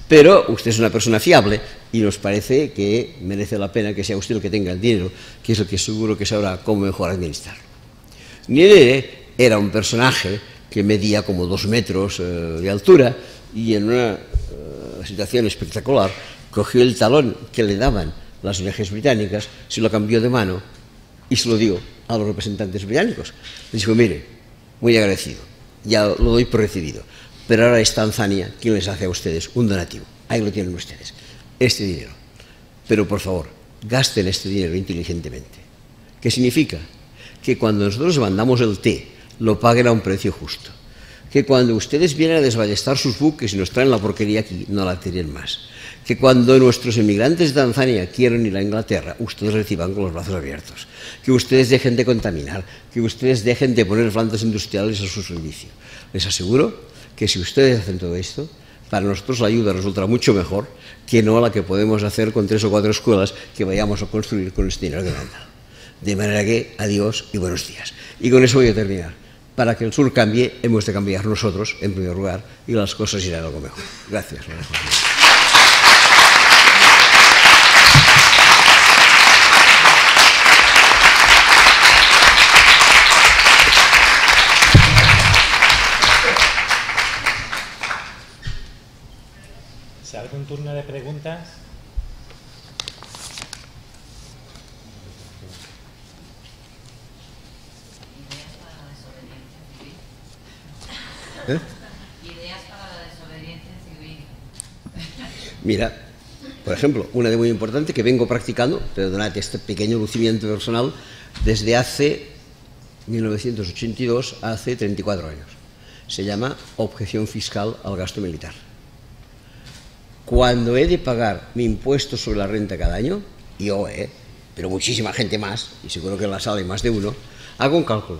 Speaker 1: pero usted es una persona fiable y nos parece que merece la pena que sea usted el que tenga el dinero, que es el que seguro que sabrá cómo mejor administrarlo. Nyerere era un personaje que medía como 2 metros de altura y en una situación espectacular cogió el talón que le daban las ONGs británicas, se lo cambió de mano y se lo dio a los representantes británicos. Les dijo: mire, muy agradecido, ya lo doy por recibido. Pero ahora es Tanzania quien les hace a ustedes un donativo. Ahí lo tienen ustedes, este dinero. Pero por favor, gasten este dinero inteligentemente. ¿Qué significa? Que cuando nosotros mandamos el té, lo paguen a un precio justo. Que cuando ustedes vienen a desballestar sus buques y nos traen la porquería aquí, no la tiren más. Que cuando nuestros emigrantes de Tanzania quieran ir a Inglaterra, ustedes reciban con los brazos abiertos. Que ustedes dejen de contaminar, que ustedes dejen de poner plantas industriales a su servicio. Les aseguro que si ustedes hacen todo esto, para nosotros la ayuda resultará mucho mejor que no la que podemos hacer con 3 o 4 escuelas que vayamos a construir con este dinero que me han dado. De manera que, adiós y buenos días. Y con eso voy a terminar. Para que el sur cambie, hemos de cambiar nosotros, en primer lugar, y las cosas irán algo mejor. Gracias.
Speaker 2: ¿Se abre un turno de preguntas?
Speaker 3: Ideas para la desobediencia civil.
Speaker 1: Mira, por ejemplo, una de muy importante que vengo practicando, perdonad este pequeño lucimiento personal, desde hace 1982, hace 34 años. Se llama objeción fiscal al gasto militar. Cuando he de pagar mi impuesto sobre la renta cada año, yo, pero muchísima gente más, y seguro que en la sala hay más de uno, hago un cálculo.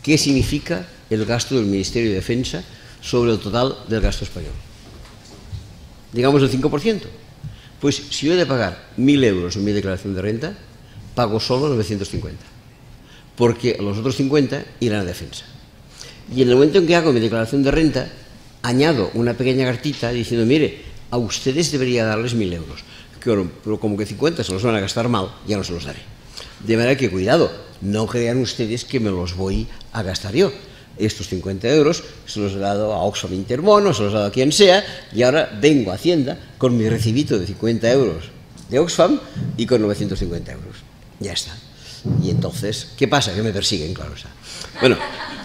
Speaker 1: ¿Qué significa el gasto del Ministerio de Defensa sobre el total del gasto español? Digamos el 5%. Pues si yo he de pagar 1.000 euros en mi declaración de renta, pago solo 950. Porque los otros 50 irán a defensa. Y en el momento en que hago mi declaración de renta, añado una pequeña cartita diciendo, mire, a ustedes debería darles 1.000 euros. Pero como que 50 se los van a gastar mal, ya no se los daré. De manera que, cuidado, no crean ustedes que me los voy a gastar yo. Estos 50 euros se los he dado a Oxfam Intermono, se los he dado a quien sea, y ahora vengo a Hacienda con mi recibito de 50 euros de Oxfam y con 950 euros. Ya está. Y entonces, ¿qué pasa? Que me persiguen, claro está. Bueno,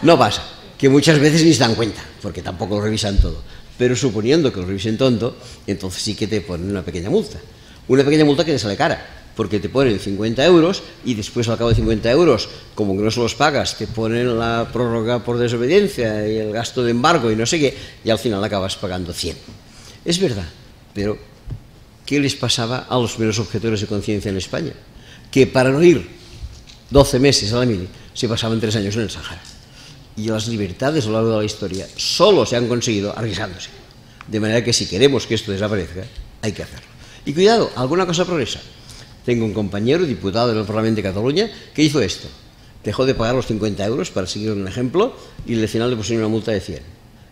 Speaker 1: no pasa, que muchas veces ni se dan cuenta, porque tampoco lo revisan todo. Pero suponiendo que lo revisen tonto, entonces sí que te ponen una pequeña multa. Una pequeña multa que te sale cara, porque te ponen 50 euros y después al cabo de 50 euros, como que no se los pagas, te ponen la prórroga por desobediencia y el gasto de embargo y no sé qué, y al final acabas pagando 100. Es verdad, pero ¿qué les pasaba a los primeros objetores de conciencia en España? Que para no ir 12 meses a la mili se pasaban 3 años en el Sahara. Y las libertades a lo largo de la historia solo se han conseguido arriesgándose. De manera que si queremos que esto desaparezca, hay que hacerlo. Y cuidado, alguna cosa progresa. Tengo un compañero, diputado en el Parlamento de Cataluña, que hizo esto. Dejó de pagar los 50 euros, para seguir un ejemplo, y al final le pusieron una multa de 100.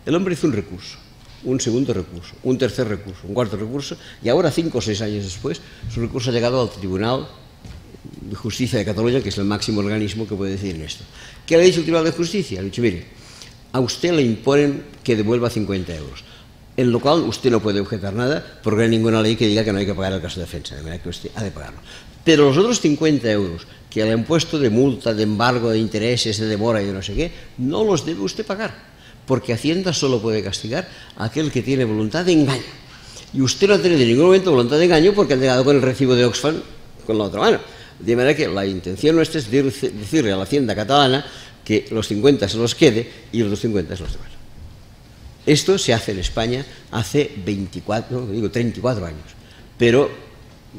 Speaker 1: El hombre hizo un recurso, un segundo recurso, un tercer recurso, un cuarto recurso, y ahora, 5 o 6 años después, su recurso ha llegado al Tribunal de Justicia de Cataluña, que es el máximo organismo que puede decidir en esto. ¿Qué le ha dicho el Tribunal de Justicia? Le ha dicho, mire, a usted le imponen que devuelva 50 euros. En lo cual usted no puede objetar nada porque no hay ninguna ley que diga que no hay que pagar el gasto de defensa, de manera que usted ha de pagarlo. Pero los otros 50 euros que le han puesto de multa, de embargo, de intereses, de demora y de no sé qué, no los debe usted pagar, porque Hacienda solo puede castigar a aquel que tiene voluntad de engaño. Y usted no ha tenido en ningún momento voluntad de engaño porque ha llegado con el recibo de Oxfam con la otra mano. De manera que la intención nuestra es decirle a la Hacienda catalana que los 50 se los quede y los otros 50 se los devuelva. Esto se hace en España hace 34 años, pero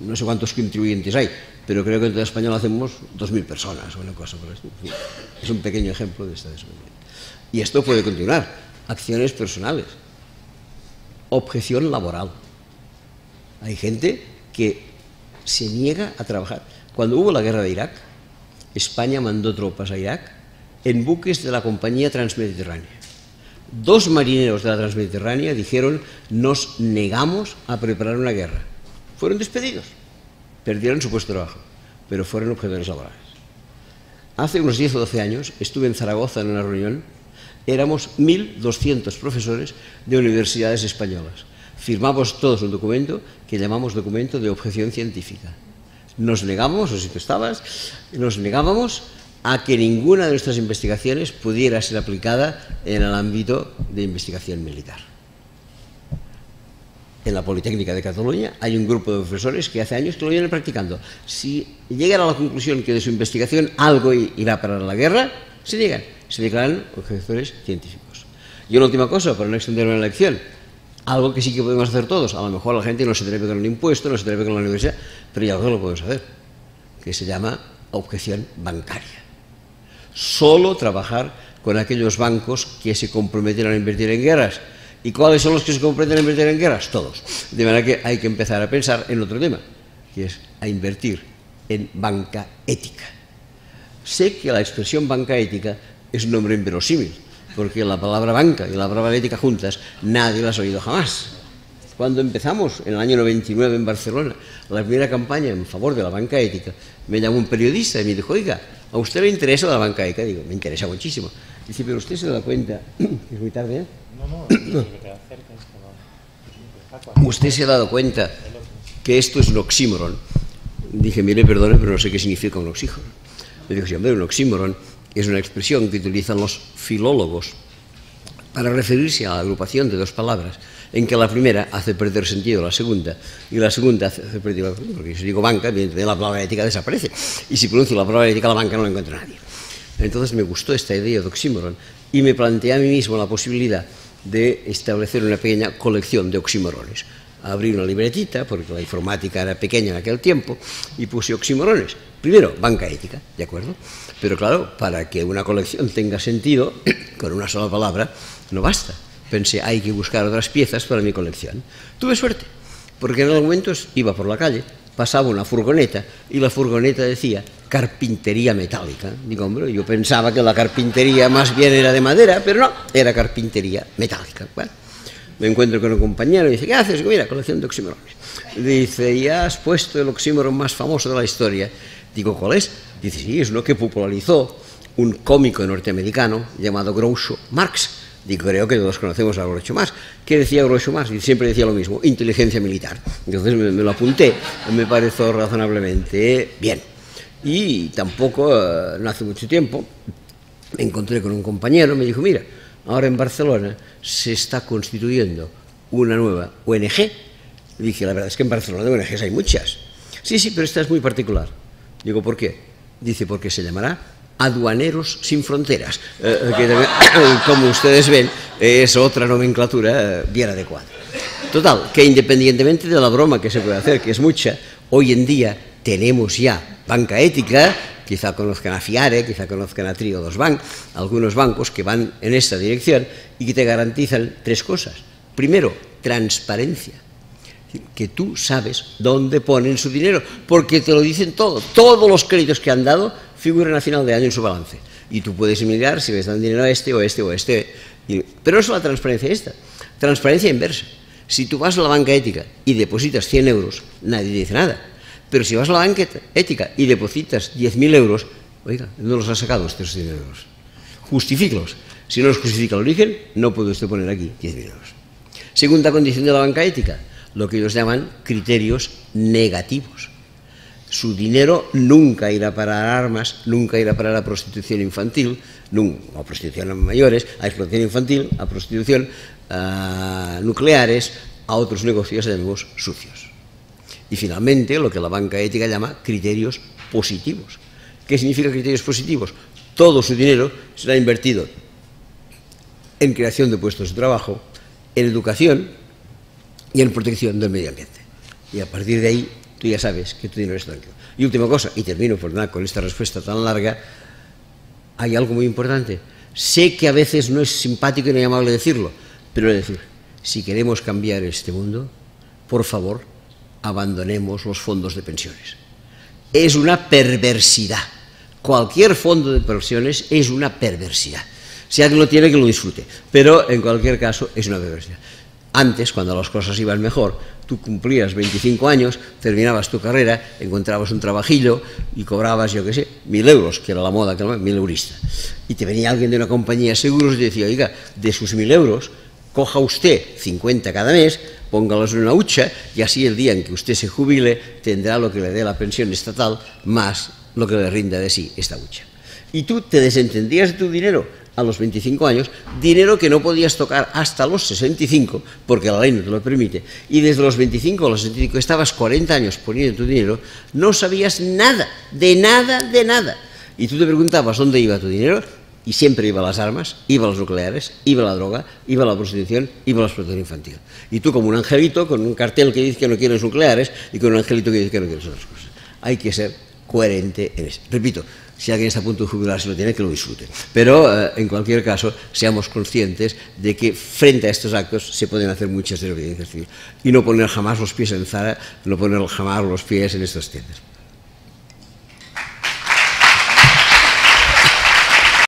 Speaker 1: no sé cuántos contribuyentes hay, pero creo que en toda España lo hacemos 2.000 personas o una cosa por esto. Es un pequeño ejemplo de esta desobediencia. Y esto puede continuar. Acciones personales. Objeción laboral. Hay gente que se niega a trabajar. Cuando hubo la guerra de Irak, España mandó tropas a Irak en buques de la compañía Transmediterránea. 2 marineros de la Transmediterránea dijeron, nos negamos a preparar una guerra. Fueron despedidos, perdieron su puesto de trabajo, pero fueron objetores laborales. Hace unos 10 o 12 años estuve en Zaragoza en una reunión, éramos 1.200 profesores de universidades españolas. Firmamos todos un documento que llamamos documento de objeción científica. Nos negamos, o si tú estabas, nos negábamos a que ninguna de nuestras investigaciones pudiera ser aplicada en el ámbito de investigación militar. En la Politécnica de Cataluña hay un grupo de profesores que hace años que lo vienen practicando. Si llegan a la conclusión que de su investigación algo irá para la guerra, se niegan, se declaran objetores científicos. Y una última cosa, para no extenderme la lección, algo que sí que podemos hacer todos, a lo mejor la gente no se atreve con el impuesto, no se atreve con la universidad, pero ya lo podemos hacer, que se llama objeción bancaria. Solo trabajar con aquellos bancos que se comprometen a invertir en guerras. ¿Y cuáles son los que se comprometen a invertir en guerras? Todos. De manera que hay que empezar a pensar en otro tema, que es a invertir en banca ética. Sé que la expresión banca ética es un nombre inverosímil, porque la palabra banca y la palabra ética juntas nadie las ha oído jamás. Cuando empezamos en el año 99 en Barcelona la primera campaña en favor de la banca ética, me llamó un periodista y me dijo: oiga, ¿a usted le interesa la banca ética? Digo, me interesa muchísimo. Dice, pero usted se da cuenta, que es muy tarde, ¿eh? ¿Usted se ha dado cuenta que esto es un oxímoron? Dije, mire, perdone, pero no sé qué significa un oxímoron. Me dijo, sí, hombre, un oxímoron es una expresión que utilizan los filólogos para referirse a la agrupación de dos palabras, en que la primera hace perder sentido a la segunda, y la segunda hace perder la segunda, porque si digo banca, evidentemente la palabra ética desaparece, y si pronuncio la palabra ética, la banca no la encuentra nadie. Entonces me gustó esta idea de oxímoron, y me planteé a mí mismo la posibilidad de establecer una pequeña colección de oxímorones. Abrí una libretita, porque la informática era pequeña en aquel tiempo, y puse oxímorones. Primero, banca ética, ¿de acuerdo? Pero claro, para que una colección tenga sentido, con una sola palabra, no basta. Pensé, hay que buscar otras piezas para mi colección. Tuve suerte, porque en algún momento iba por la calle, pasaba una furgoneta, y la furgoneta decía carpintería metálica. Digo, hombre, yo pensaba que la carpintería más bien era de madera, pero no, era carpintería metálica. Bueno, me encuentro con un compañero y dice, ¿qué haces? Digo, mira, colección de oxímorones. Dice, ya has puesto el oxímoron más famoso de la historia. Digo, ¿cuál es? Dice, sí, es uno que popularizó un cómico norteamericano llamado Groucho Marx. Digo, creo que todos conocemos a Groucho Marx. ¿Qué decía Groucho Marx? Y siempre decía lo mismo, inteligencia militar. Entonces me lo apunté, me pareció razonablemente bien. Y tampoco, no hace mucho tiempo, me encontré con un compañero, me dijo, mira, ahora en Barcelona se está constituyendo una nueva ONG. Y dije, la verdad es que en Barcelona de ONGs hay muchas. Sí, sí, pero esta es muy particular. Digo, ¿por qué? Dice, porque se llamará Aduaneros Sin Fronteras, que también, como ustedes ven, es otra nomenclatura bien adecuada. Total, que independientemente de la broma que se puede hacer, que es mucha, hoy en día tenemos ya banca ética, quizá conozcan a FIARE, quizá conozcan a Trio dos Bank, algunos bancos que van en esta dirección y que te garantizan tres cosas. Primero, transparencia, que tú sabes dónde ponen su dinero, porque te lo dicen todo. Todos los créditos que han dado figuran a final de año en su balance. Y tú puedes mirar si les dan dinero a este o este o este. Pero no es la transparencia esta, transparencia inversa. Si tú vas a la banca ética y depositas 100 euros, nadie te dice nada. Pero si vas a la banca ética y depositas 10.000 euros, oiga, ¿dónde los has sacado estos 100 euros? Justifícalos. Si no los justifica el origen, no puede usted poner aquí 10.000 euros. Segunda condición de la banca ética, lo que ellos llaman criterios negativos. Su dinero nunca irá para armas, nunca irá para la prostitución infantil, a prostitución a mayores, a explotación infantil, a prostitución nucleares, a otros negocios, llamemos, sucios. Y finalmente, lo que la banca ética llama criterios positivos. ¿Qué significa criterios positivos? Todo su dinero será invertido en creación de puestos de trabajo, en educación y en protección del medio ambiente. Y a partir de ahí, tú ya sabes que tu dinero es tranquilo. Y última cosa, y termino por nada con esta respuesta tan larga, hay algo muy importante. Sé que a veces no es simpático y no amable decirlo, pero es decir, si queremos cambiar este mundo, por favor, abandonemos los fondos de pensiones. Es una perversidad. Cualquier fondo de pensiones es una perversidad. Si alguien lo tiene, que lo disfrute. Pero, en cualquier caso, es una perversidad. Antes, cuando las cosas iban mejor, tú cumplías 25 años, terminabas tu carrera, encontrabas un trabajillo y cobrabas, yo qué sé, 1.000 euros, que era la moda, que era 1.000 eurista. Y te venía alguien de una compañía de seguros y decía, oiga, de sus 1.000 euros, coja usted 50 cada mes, póngalos en una hucha y así el día en que usted se jubile tendrá lo que le dé la pensión estatal más lo que le rinda de sí esta hucha. y tú te desentendías de tu dinero a los 25 años, dinero que no podías tocar hasta los 65, porque la ley no te lo permite, y desde los 25 a los 65 estabas 40 años poniendo tu dinero, no sabías nada, de nada, y tú te preguntabas dónde iba tu dinero, y siempre iba a las armas, iba a los nucleares, iba a la droga, iba a la prostitución, iba a la explotación infantil. Y tú como un angelito con un cartel que dice que no quieres nucleares y con un angelito que dice que no quieres otras cosas. Hay que ser coherente en eso. Repito, si alguien está a punto de jubilarse lo tiene, que lo disfrute. Pero, en cualquier caso, seamos conscientes de que frente a estos actos se pueden hacer muchas desobediencias civiles. Y no poner jamás los pies en Zara, no poner jamás los pies en estas tiendas.